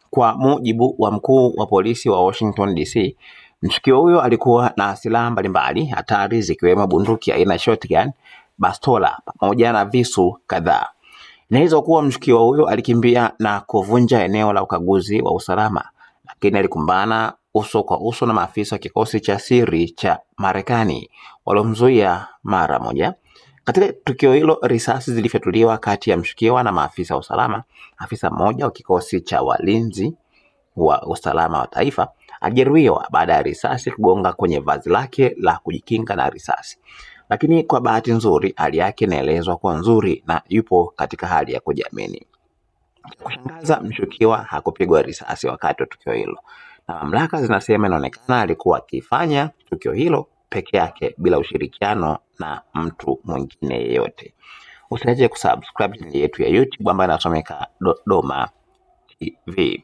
Kwa mujibu wa mkuu wa polisi wa Washington DC, mshukiwa huyo alikuwa na silaha mbalimbali hatari zikiwemo bunduki aina shotgun, bastola pamoja na visu kadhaa. Inaweza kuwa mshukiwa huyo alikimbia na kuvunja eneo la ukaguzi wa usalama, lakini alikumbana uso kwa uso na maafisa wa kikosi cha siri cha Marekani waliomzuia mara moja. Katika tukio hilo, risasi zilifyatuliwa kati ya mshukiwa na maafisa wa usalama. Afisa mmoja wa kikosi cha walinzi wa usalama wa taifa alijeruhiwa baada ya risasi kugonga kwenye vazi lake la kujikinga na risasi. Lakini kwa bahati nzuri, hali yake inaelezwa kuwa nzuri na yupo katika hali ya kujiamini. Kushangaza, mshukiwa hakupigwa risasi wakati wa tukio hilo, na mamlaka zinasema inaonekana alikuwa akifanya tukio hilo peke yake bila ushirikiano na mtu mwingine yeyote. Usiache kusubscribe channel yetu ya YouTube ambayo inasomeka Dodoma TV.